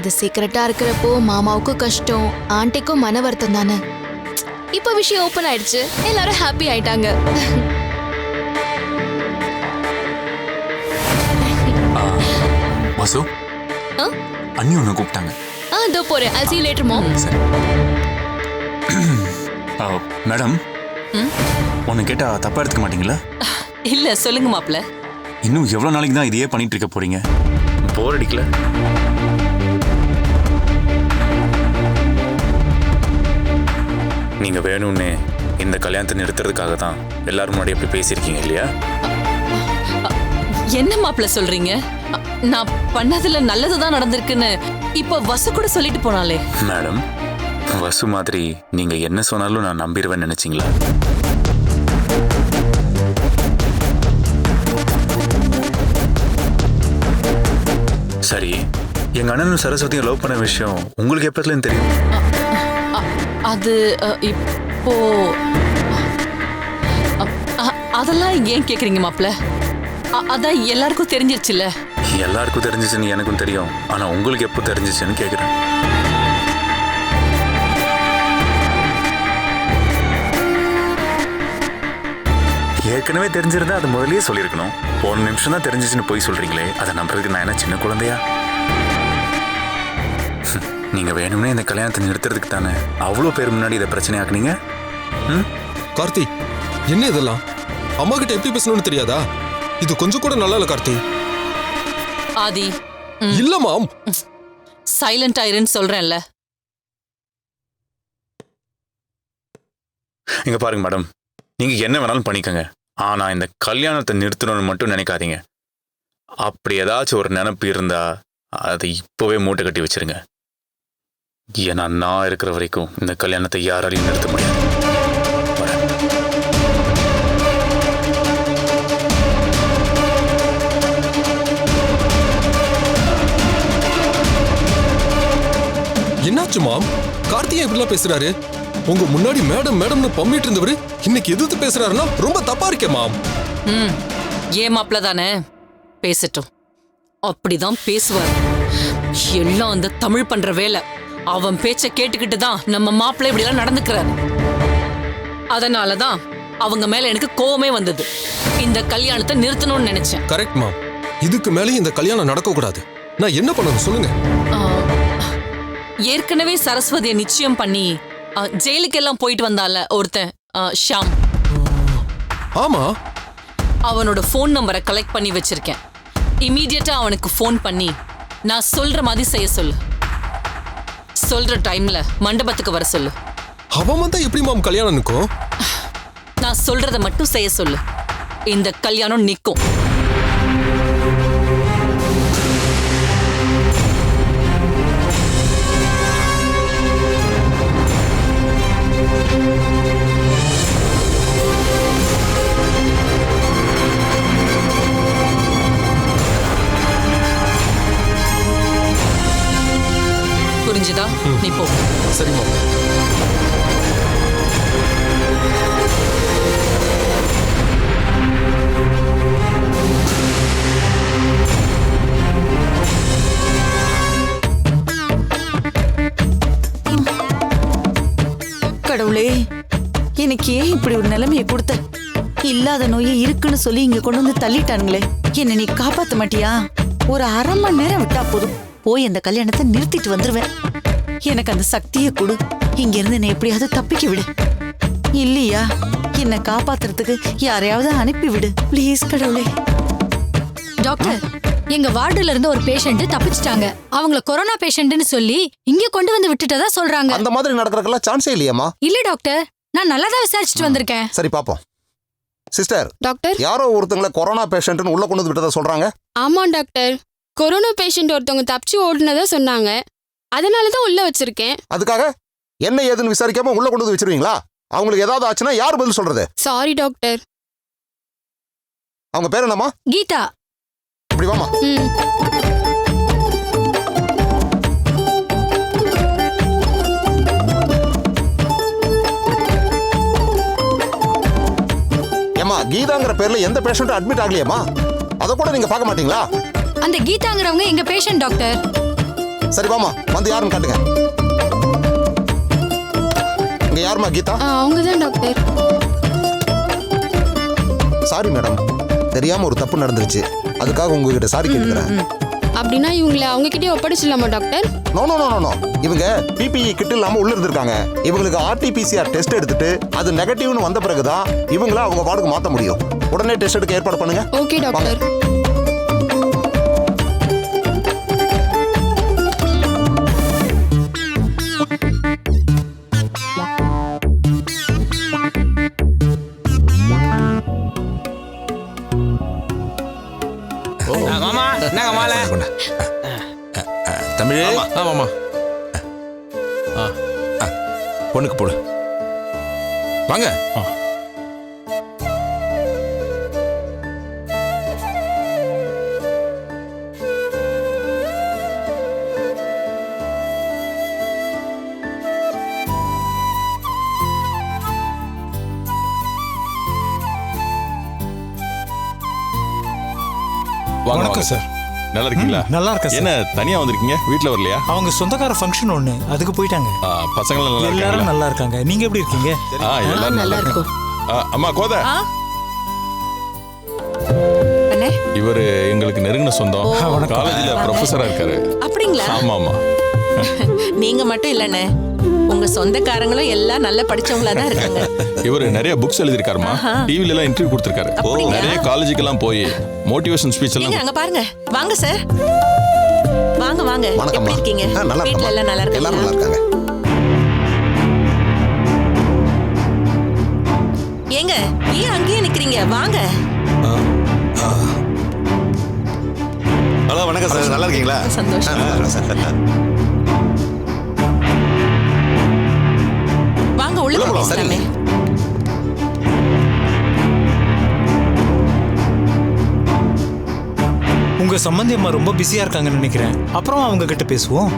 இது சீக்கிரட்டா இருக்கிறப்போ மாமாவுக்கும் கஷ்டம், ஆண்டிக்கும் மன வருத்தம் தானே. இப்ப விஷயம் ஓபன் ஆயிடுச்சு, எல்லாரும் ஹாப்பி ஆயிட்டாங்க. வாசு, அண்ணி உன்னை கூப்பிட்டாங்க. இதோ போறேன். I'll see you later, mom. சரி. மேடம், உன்னை கேட்டா தப்பா எடுத்துக்க மாட்டீங்களா? இல்ல, சொல்லுங்க மாப்ள. இன்னும் எவ்வளவு நாளைக்கு தான் இதையே பண்ணிட்டு இருக்க போறீங்க? போர் அடிக்கல? நீங்க வேணும்னு இந்த கல்யாணத்தை நிறுத்துறதுக்காக தான் எல்லாரும் முன்னாடி அப்படி பேசியிருக்கீங்க இல்லையா? என்ன மாப்ள சொல்றீங்க? நான் பண்ணதுல நல்லதுதான் நடந்திருக்குன்னு இப்ப வசு கூட சொல்லிட்டு போனாலே. மேடம், வசு மாதிரி நீங்க என்ன சொன்னாலும் நான் நம்பிடுவேன்னு நினைச்சீங்களா? சரி, எங்க அண்ணனும் சரஸ்வதியும் லவ் பண்ண விஷயம் உங்களுக்கு எப்பத்துலன்னு தெரியும்? அது இப்போ அதெல்லாம் ஏன் கேக்குறீங்க மாப்ள? அதான் எல்லாருக்கும் தெரிஞ்சிருச்சுல்ல. எல்லாருக்கும் தெரிஞ்சிச்சுன்னு எனக்கும் தெரியும். ஆனா உங்களுக்கு எப்போ தெரிஞ்சிச்சுன்னு கேக்குறேன். ஏற்கனவே தெரிஞ்சிருந்தா அது முதல்லயே சொல்லியிருக்கணும். ஒரு நிமிஷம் தான் தெரிஞ்சிச்சுன்னு போய் சொல்றீங்களே, அதை நம்புறதுக்கு நான் என்ன சின்ன குழந்தையா? நீங்க வேணும்னே இந்த கல்யாணத்தை நிறுத்துறதுக்கு தானே அவ்வளோ பேர் முன்னாடி இதை பிரச்சனையாக்குனீங்க. கார்த்தி, என்ன இதெல்லாம்? அம்மா கிட்ட எப்படி பேசணும்னு தெரியாதா? இது கொஞ்சம் கூட நல்லா இல்ல கார்த்தி. ஆதி, இல்ல மாம். சைலண்ட் ஆயிருன்னு சொல்றேன்ல. இங்க பாருங்க மேடம், நீங்க என்ன வேணாலும் பண்ணிக்கங்க. ஆனா இந்த கல்யாணத்தை நிறுத்தணும்னு மட்டும் நினைக்காதீங்க. அப்படி ஏதாச்சும் ஒரு நினைப்பு இருந்தா அதை இப்பவே மூட்டை கட்டி வச்சிருங்க. ஏன்னா நான் இருக்கிற வரைக்கும் இந்த கல்யாணத்தை யாராலையும் நிறுத்த முடியாது. என்னாச்சு மாம்? கார்த்திகை இப்படிலாம் பேசுறாரு? உங்க முன்னாடி மேடம் மேடம்னு பம்மிட்டு இருந்தவரு இன்னைக்கு எதிர்த்து பேசுறாருன்னா ரொம்ப தப்பா இருக்கே மாம். ஏன் மாப்ள தானே பேசட்டும், அப்படிதான் பேசுவார். எல்லாம் அந்த தமிழ் பண்ற வேலை. அவன் பேச்ச கேட்டுக்கிட்டு தான் நம்ம மாப்பிள்ளை இப்படி எல்லாம் நடந்துக்கிறார். அதனாலதான் அவங்க மேல எனக்கு கோவமே வந்தது. இந்த கல்யாணத்தை நிறுத்தணும்னு நினைச்சேன். கரெக்ட் மாம். இதுக்கு மேலே இந்த கல்யாணம் நடக்க கூடாது. நான் என்ன பண்ணணும் சொல்லுங்க. ஏற்கனவே சரஸ்வதியை நிச்சயம் பண்ணி ஜெயிலுக்கெல்லாம் போயிட்டு வந்தால ஒருத்தன், ஷாம். ஆமா, அவனோட போன் நம்பரை கலெக்ட் பண்ணி வச்சிருக்கேன். இமீடியட்டா அவனுக்கு போன் பண்ணி நான் சொல்ற மாதிரி செய்ய சொல்லு. சொல்ற டைம்ல மண்டபத்துக்கு வர சொல்லு. அவன் வந்தா எப்படி மாம் கல்யாணம் நிற்கும்? நான் சொல்றத மட்டும் செய்ய சொல்லு. இந்த கல்யாணம் நிற்கும். புரிஞ்சுதா? நீ போ. சரி மாம். கடவுளே, எனக்கு ஏன் இப்படி ஒரு நிலைமையை கொடுத்த? இல்லாத நோயே இருக்குன்னு சொல்லி இங்க கொண்டு வந்து தள்ளிட்டானுங்களே. என்ன நீ காப்பாத்த மாட்டியா? ஒரு அரை மணி நேரம் விட்டா போதும், போய் அந்த கல்யாணத்தை நிறுத்திட்டு வந்துருவேன். எனக்கு அந்த சக்தியை கொடு. இங்க இருந்து என்னை எப்படியாவது தப்பிக்க விடு. இல்லையா என்னை காப்பாத்துறதுக்கு யாரையாவது அனுப்பி விடு பிளீஸ் கடவுளே. டாக்டர், எங்க வார்டுல இருந்து ஒரு பேஷண்ட் தப்பிச்சிட்டாங்க. அவங்கள கொரோனா பேஷண்ட்னு சொல்லி இங்க கொண்டு வந்து விட்டுட்டதா சொல்றாங்க. அந்த மாதிரி நடக்கிறதுக்கெல்லாம் சான்ஸே இல்லையாமா? இல்ல டாக்டர், நான் நல்லா தான் விசாரிச்சுட்டு வந்திருக்கேன். சரி பாப்போம். சிஸ்டர், டாக்டர், யாரோ ஒருத்தங்கள கொரோனா பேஷண்ட்னு உள்ள கொண்டு வந்து விட்டதா சொல்றாங்க. ஆமா டாக்டர், கொரோனா பேஷண்ட் ஒருத்தவங்க தப்பிச்சு ஓடுனதா சொன்னாங்க. அதனாலதான் உள்ள வச்சிருக்கேன். அதுக்காக என்ன ஏதுன்னு விசாரிக்காம உள்ள கொண்டு வந்து வச்சிருவீங்களா? அவங்களுக்கு ஏதாவது ஆச்சுன்னா யார் பதில் சொல்றது? Sorry doctor. அவங்க பேர் என்னமா? கீதா. இப்படி வாமா. ஏமா, கீதாங்கிற பேர்ல எந்த பேஷண்ட்டும் அட்மிட் ஆகலையேமா? அத கூட நீங்க பார்க்க மாட்டீங்களா? அந்த கீதாங்கிறவங்க எங்க பேஷண்ட் டாக்டர். சரி வாமா, வந்து யாருன்னு காட்டுங்க. இங்க யாருமா கீதா? அவங்க தான் டாக்டர். சாரி மேடம், தெரியாம ஒரு தப்பு நடந்துருச்சு, அதுக்காக உங்ககிட்ட சாரி கேட்டுக்கிறேன். அப்படின்னா இவங்களை அவங்க கிட்டே ஒப்படைச்சிடலாமா doctor? No no no no no, இவங்க பிபிஇ கிட் இல்லாம உள்ள இருந்திருக்காங்க. இவங்களுக்கு ஆர்டிபிசிஆர் டெஸ்ட் எடுத்துட்டு அது நெகட்டிவ்னு வந்த பிறகுதான் இவங்கள அவங்க வார்டுக்கு மாத்த முடியும். உடனே டெஸ்ட் எடுக்க ஏற்பாடு பண்ணுங்க. Okay doctor. மாமா என்னங்க மாலை தமிழ். ஆமாமா. பொண்ணுக்கு போடு. வாங்க. வணக்கம் சார். நல்லா இருக்கீங்களா? நல்லா இருக்கேன் சார். என்ன தனியா வந்திருக்கீங்க? வீட்ல வரலையா? அவங்க சொந்தக்கார ஃபங்க்ஷன் ஒண்ணு, அதுக்கு போயிட்டாங்க. பசங்க நல்லா எல்லாரும் இருக்காங்களா? நல்லா இருக்காங்க. நீங்க எப்படி இருக்கீங்க? எல்லாரும் நல்லா இருக்கும். அம்மா கோத, இவரு எங்களுக்கு நெருங்கின சொந்தம். வணக்கம். காலேஜ்ல ப்ரொஃபஸரா இருக்காரு. அப்படிங்களா? ஆமா ஆமா. நீங்க மட்டும் இல்லண்ணே, உங்க சொந்தக்காரங்களும் எல்லாம் நல்லா படிச்சவங்களா தான் இருக்காங்க. இவரு நிறைய புக்ஸ் எழுதிருக்காருமா. டிவில எல்லாம் இன்டர்வியூ கொடுத்திருக்காரு. நிறைய காலேஜுக்கு எல்லாம் போய் மோட்டிவேஷன் ஸ்பீச் எல்லாம். அங்க பாருங்க. வாங்க சார், வாங்க வாங்க. வணக்கம்மா. எப்படி இருக்கீங்க? நல்லா வீட்ல எல்லாம் நல்லா இருக்கேன். எல்லாரும் நல்லா இருக்காங்க? இருக்காங்க. ஏங்க ஏன் அங்கேயே நிக்கிறீங்க? வாங்க. ஹலோ வணக்கம் சார், நல்லா இருக்கீங்களா? சந்தோஷம். வாங்க உள்ள பேசலாமே. உங்க சம்பந்தி அம்மா ரொம்ப பிஸியா இருக்காங்கன்னு நினைக்கிறேன். அப்புறம் அவங்க கிட்ட பேசுவோம்.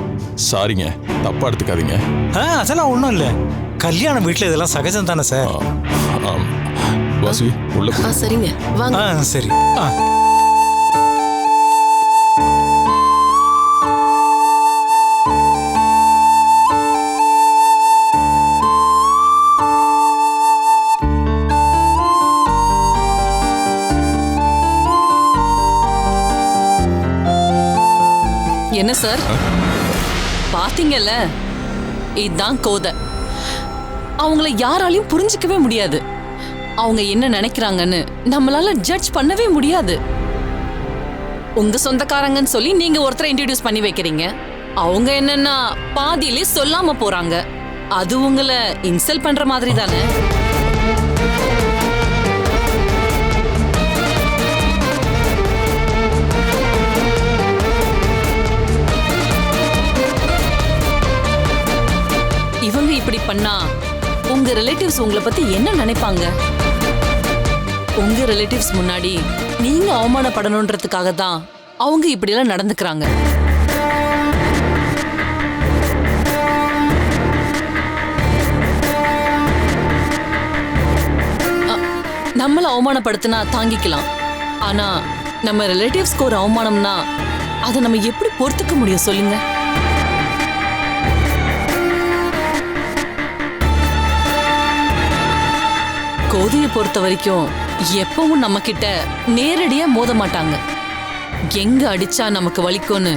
சாரிங்க, தப்பா எடுத்துக்காதீங்க. அதெல்லாம் ஒண்ணும் இல்ல. கல்யாண வீட்டுல இதெல்லாம் சகஜம் தானே சார். வாசுவி உள்ள கூட்டு. சரிங்க வாங்க. சரி. என்ன சார் பாத்தீங்கல்ல, இதுதான் கோதை. அவங்கள யாராலையும் புரிஞ்சிக்கவே முடியாது. அவங்க என்ன நினைக்கிறாங்கன்னு நம்மளால ஜட்ஜ் பண்ணவே முடியாது. உங்க சொந்தக்காரங்கன்னு சொல்லி நீங்க ஒருத்தரை இன்ட்ரோடியூஸ் பண்ணி வைக்கிறீங்க. அவங்க என்னன்னா பாதியிலே சொல்லாம போறாங்க. அது உங்களை இன்சல்ட் பண்ற மாதிரி தானே? இவங்க இப்படி பண்ணா உங்க ரிலேட்டிவ்ஸ் உங்களை பத்தி என்ன நினைப்பாங்க? உங்க ரிலேட்டிவ்ஸ் முன்னாடி நீங்க அவமானப்படணுன்றதுக்காக தான் அவங்க இப்படி எல்லாம் நடந்துக்கிறாங்க. நம்மள அவமானப்படுத்தினா தாங்கிக்கலாம். ஆனா நம்ம ரிலேட்டிவ்ஸ்க்கு ஒரு அவமானம்னா அதை நம்ம எப்படி பொறுத்துக்க முடியும் சொல்லுங்க? கோதையை பொறுத்த வரைக்கும் எப்பவும் நம்ம கிட்ட நேரடியா மோத மாட்டாங்க. எங்க அடிச்சா நமக்கு வலிக்கும்னு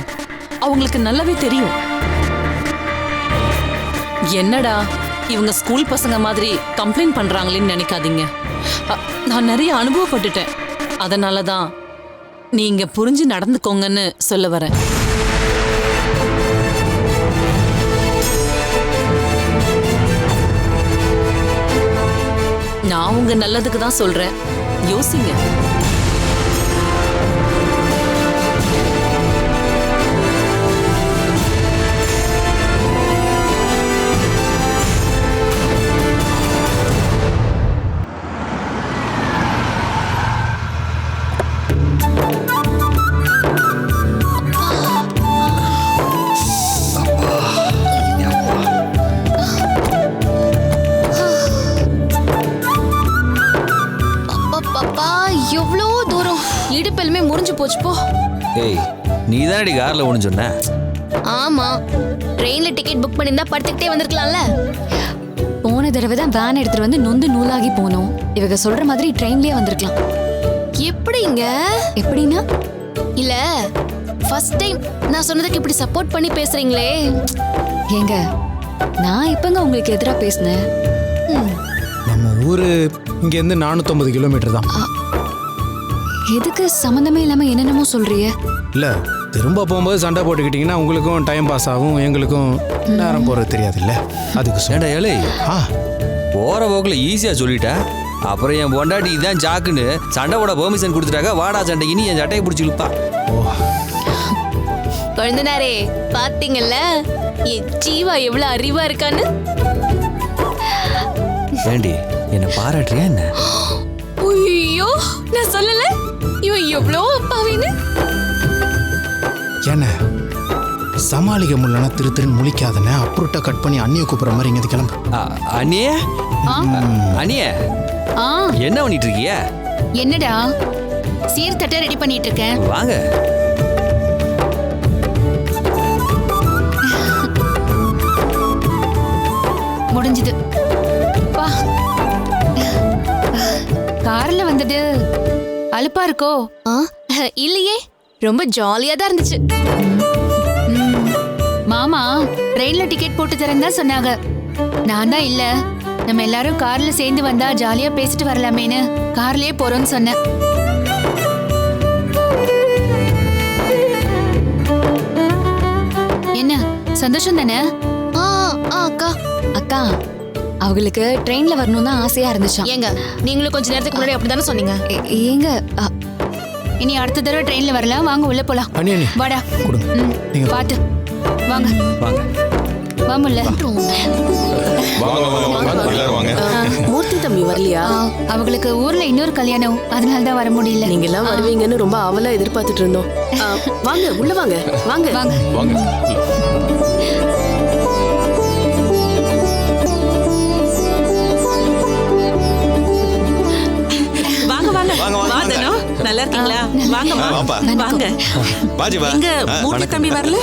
அவங்களுக்கு நல்லாவே தெரியும். என்னடா இவங்க ஸ்கூல் பசங்க மாதிரி கம்ப்ளைண்ட் பண்றாங்களேன்னு நினைக்காதீங்க. நான் நிறைய அனுபவப்பட்டுட்டேன். அதனாலதான் நீங்க புரிஞ்சு நடந்துக்கோங்கன்னு சொல்ல வரேன். நான் உங்க நல்லதுக்கு தான் சொல்றேன், யோசிங்க. இடுப்பெலுமே முறிஞ்சு போச்சு போ. ஏய், நீ தானடி கார்ல ஒண்ணு சொன்ன. ஆமா, ட்ரெயின்ல டிக்கெட் புக் பண்ணிருந்தா படுத்துக்கிட்டே வந்திருக்கலாம்ல. போன தடவை தான் வேன் எடுத்துட்டு வந்து நொந்து நூலாகி போனோம். இவங்க சொல்ற மாதிரி ட்ரெயின்லயே வந்திருக்கலாம். எப்படிங்க? எப்படின்னா இல்ல, ஃபர்ஸ்ட் டைம் நான் சொன்னதுக்கு இப்படி சப்போர்ட் பண்ணி பேசுறீங்களே. ஏங்க, நான் எப்பங்க உங்களுக்கு எதிரா பேசினேன்? நம்ம ஊரு இங்கேருந்து 450 கிலோமீட்டர் தான். எதுக்கு சம்மந்தமே இல்லாம என்னென்னமோ சொல்றியே? இல்லை, திரும்ப போகும்போது சண்டை போட்டுக்கிட்டிங்கன்னா உங்களுக்கும் டைம் பாஸ் ஆகும், எங்களுக்கும் நேரம் போகிறது தெரியாதுல்ல. அதுக்கு ஏண்டா ஏழை ஆ போகிற போக்கில் ஈஸியாக சொல்லிட்டேன். அப்புறம் என் பொண்டாட்டி இதான் ஜாக்குன்னு சண்டை போட பெர்மிஷன் கொடுத்துட்டாக்க வாடா சண்டை இனி என் சட்டையை பிடிச்சி இழுப்பா. குழந்தனாரே, பாத்தீங்கல்ல என் ஜீவா எவ்வளவு அறிவா இருக்கான்னு. ஏண்டி என்னை பாராட்டுறியா என்ன? ஐயோ, நான் சொல்லல இவன் எவ்வளோ அப்பாவின்னு. என்ன சமாளிக்க முடியலன்னா திரு திருன்னு முழிக்காதன. அப்புறட்ட கட் பண்ணி அண்ணியை கூப்பிட்ற மாதிரி இங்கே கிளம்பு. அண்ணியே அண்ணியே என்ன பண்ணிட்டு இருக்கிய? என்னடா சீர்தட்ட ரெடி பண்ணிட்டு இருக்கேன். வாங்க. முடிஞ்சது. வா. கார்ல வந்தது அலுப்பா இருக்கோ? இல்லையே, ரொம்ப ஜாலியா தான் இருந்துச்சு. மாமா ட்ரெயின்ல டிக்கெட் போட்டு தரேன்னு தான் சொன்னாங்க. நான் தான் இல்ல, நம்ம எல்லாரும் கார்ல சேர்ந்து வந்தா ஜாலியா பேசிட்டு வரலாமேன்னு கார்லயே போறோம்னு சொன்னேன். என்ன சந்தோஷம் தானே? அக்கா அக்கா, அவங்களுக்கு ட்ரெயின்ல வரணும் தான் ஆசையா இருந்துச்சாம். ஏங்க, நீங்களும் கொஞ்ச நேரத்துக்கு முன்னாடி அப்படிதானே சொன்னீங்க. ஏங்க, இனி அடுத்த தடவை ட்ரெயின்ல வரலாம். வாங்க உள்ள போலாம். அண்ணி வாடா. கொடுங்க. நீங்க பாத்து வாங்க. வாங்க வாமுல்ல. மூர்த்தி தம்பி வரலையா? அவங்களுக்கு ஊர்ல இன்னொரு கல்யாணம், அதனால தான் வர முடியல. நீங்க எல்லாம் வருவீங்கன்னு ரொம்ப ஆவலா எதிர்பார்த்துட்டு இருந்தோம். வாங்க உள்ள வாங்க. வாங்க வாங்க வாங்க. வாதனோ நல்லா இருக்கீங்களா? வாங்க வாங்க. எங்க மூர்த்தி தம்பி வரல?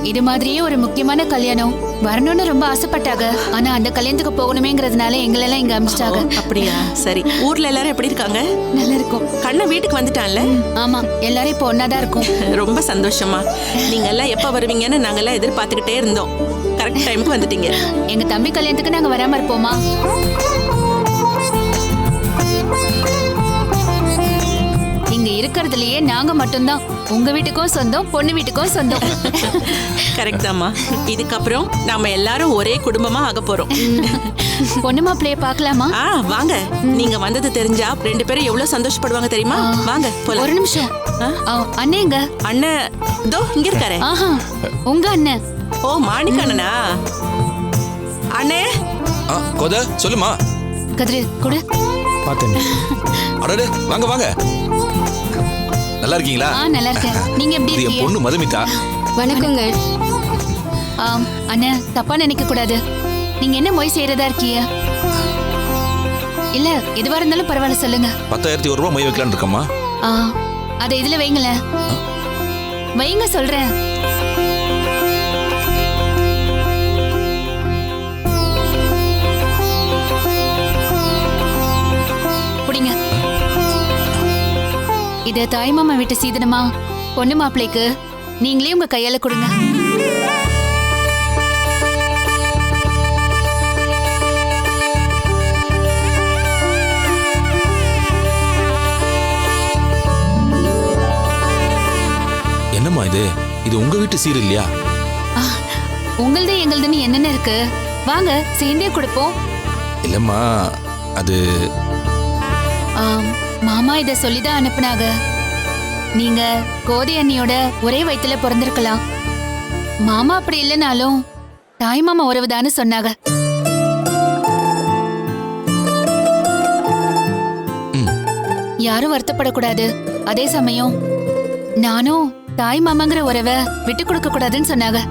இது மாதிரியே ஒரு முக்கியமான கல்யாணம் வரணும்னு ரொம்ப ஆசைப்பட்டாங்க. ஆனா அந்த கல்யாணத்துக்கு போகணுமேங்கிறதுனால எங்களெல்லாம் இங்க அனுப்பிச்சிட்டாங்க. அப்படியா? சரி. ஊர்ல எல்லாரும் எப்படி இருக்காங்க? நல்லா இருக்கும். கண்ண வீட்டுக்கு வந்துட்டான்ல? ஆமா, எல்லாரும் இப்போ ஒன்னாதான் இருக்கும். ரொம்ப சந்தோஷமா. நீங்க எல்லாம் எப்ப வருவீங்கன்னு நாங்க எல்லாம் எதிர்பார்த்துக்கிட்டே இருந்தோம். கரெக்ட் டைமுக்கு வந்துட்டீங்க. எங்க தம்பி கல்யாணத்துக்கு நாங்க வராம இருப்போமா? இங்க இருக்கிறதுலயே நாங்க மட்டும்தான் உங்க வீட்டுக்கும் சொந்தம், பொண்ணு வீட்டுக்கும் சொந்தம். கரெக்ட் தாமா. இதுக்கப்புறம் நாம எல்லாரும் ஒரே குடும்பமா ஆக போறோம். பொண்ணு மாப்பிள்ளைய பாக்கலாமா? வாங்க. நீங்க வந்தது தெரிஞ்சா 2 பேரும் எவ்வளவு சந்தோஷப்படுவாங்க தெரியுமா? வாங்க போலாம். ஒரு நிமிஷம். அண்ணே எங்க? அண்ணன் இதோ இங்க இருக்காரு. ஆஹா, உங்க அண்ணன். ஓ, மாணிக்க அண்ணனா? அண்ணே கோத சொல்லுமா. கதிரு கொடு. பார்த்தேன். அடடே வாங்க வாங்க. நல்லா இருக்கீங்களா? நல்லா இருக்கேன். நீங்க எப்படி இருக்கீங்க? பொண்ணு மதுமிதா. வணக்கங்க. அண்ணா தப்பா நினைக்க கூடாது. நீங்க என்ன மொய் செய்யறதா இருக்கீங்க? இல்ல எதுவா இருந்தாலும் பரவாயில்ல சொல்லுங்க. 10,000 ரூபாய் மொய் வைக்கலான்னு இருக்கம்மா. அதை இதுல வைங்களேன். வைங்க சொல்றேன். புடிங்க. இது தாய்மாமா வீட்டு சீதனமா பொண்ணு மாப்பிள்ளைக்கு நீங்களே உங்க கையால கொடுங்க. என்னம்மா இது? இது உங்க வீட்டு சீர் இல்லையா? உங்களது எங்களுதுன்னு என்னென்ன இருக்கு? வாங்க சேர்ந்தே கொடுப்போம். இல்லம்மா, அது மாமா இத சொல்லிதான் அனுப்புனாங்க. நீங்க கோதை அண்ணியோட ஒரே வயித்துல பிறந்திருக்கலாம். மாமா அப்படி இல்லைனாலும் தாய் மாமா உறவுதான்னு சொன்னாங்க. யாரும் வருத்தப்படக்கூடாது. அதே சமயம் நானும் தாய் மாமாங்கிற உறவை விட்டு கொடுக்க கூடாதுன்னு சொன்னாங்க.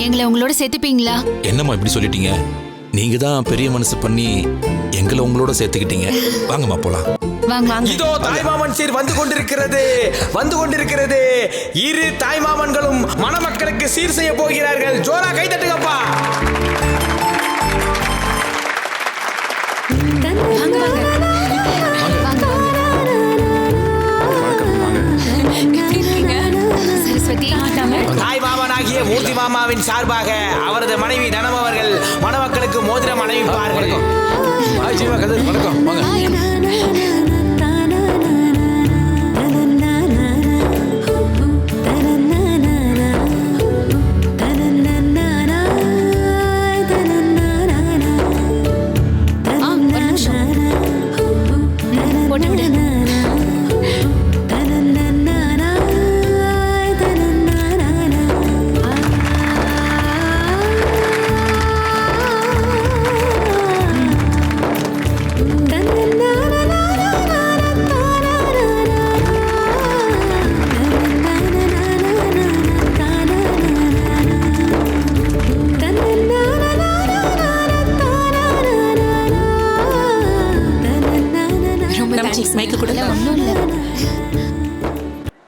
எங்களை உங்களோட சேர்த்துப்பீங்களா? என்னம்மா இப்படி சொல்லிட்டீங்க? நீங்க தான் பெரிய மனசு பண்ணி எங்களை உங்களோட சேர்த்துக்கிட்டீங்க. வாங்கம்மா போலாம். வாங்க. இதோ தாய்மாமன் சீர் வந்து கொண்டிருக்கிறது. இரு தாய்மாமன்களும் மணமக்களுக்கு சீர் செய்ய போகிறார்கள். ஜோரா கை தட்டுங்கப்பா. சரஸ்வதி, தாய் மாமனாகிய மூர்த்தி மாமாவின் சார்பாக அவரது மனைவி தனம் அவர்கள் மணமக்களுக்கு மோதிரம் அணிவிப்பார்கள். வணக்கம்.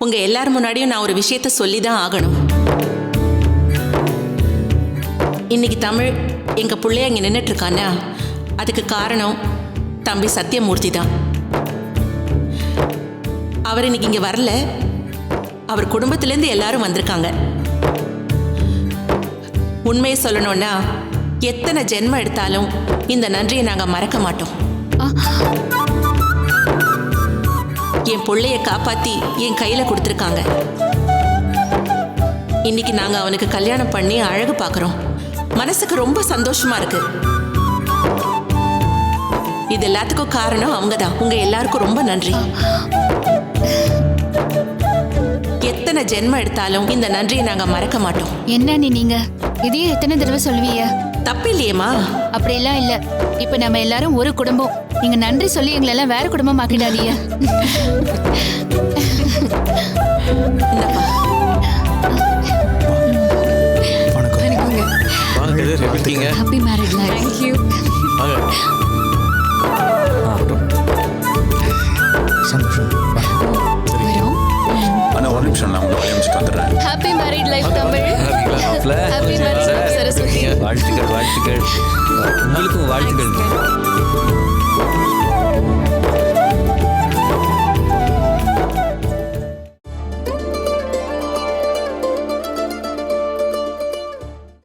உங்க எல்லாரும் முன்னாடியும் நான் ஒரு விஷயத்த சொல்லிதான் ஆகணும். இன்னைக்கு தமிழ் எங்க பிள்ளைய அங்க நின்றுட்டு இருக்கானா, அதுக்கு காரணம் தம்பி சத்தியமூர்த்தி தான். அவர் இன்னைக்கு இங்க வரல, அவர் குடும்பத்திலேருந்து எல்லாரும் வந்திருக்காங்க. உண்மையை சொல்லணும்னா எத்தனை ஜென்மம் எடுத்தாலும் இந்த நன்றியை நாங்க மறக்க மாட்டோம். என் பிள்ளைய காப்பாத்தி என் கையில கொடுத்துருக்காங்க. இன்னைக்கு நாங்க அவனுக்கு கல்யாணம் பண்ணி அழகு பார்க்கறோம். மனசுக்கு ரொம்ப சந்தோஷமா இருக்கு. இது எல்லாத்துக்கும் காரணம் அவங்க தான். உங்க எல்லாருக்கும் ரொம்ப நன்றி. எத்தனை ஜென்மம் எடுத்தாலும் இந்த நன்றியை நாங்க மறக்க மாட்டோம். என்ன நீங்க இதையே எத்தனை தடவை சொல்லுவீங்க? தப்பு இல்லையேம்மா. அப்படியெல்லாம் இல்ல. இப்ப நம்ம எல்லாரும் ஒரு குடும்பம். நீங்க நன்றி சொல்லி எங்களை எல்லாம் வேற குடும்பம் ஆக்கிடாதீங்க. Happy married life. Thank you. அண்ணா ஒரு நிமிஷம், நான் உங்களை அனுப்பிச்சிட்டு வந்துடுறேன். Happy married life Tamil. Happy married life Saraswathi. வாழ்த்துக்கள். உங்களுக்கும் வாழ்த்துக்கள்.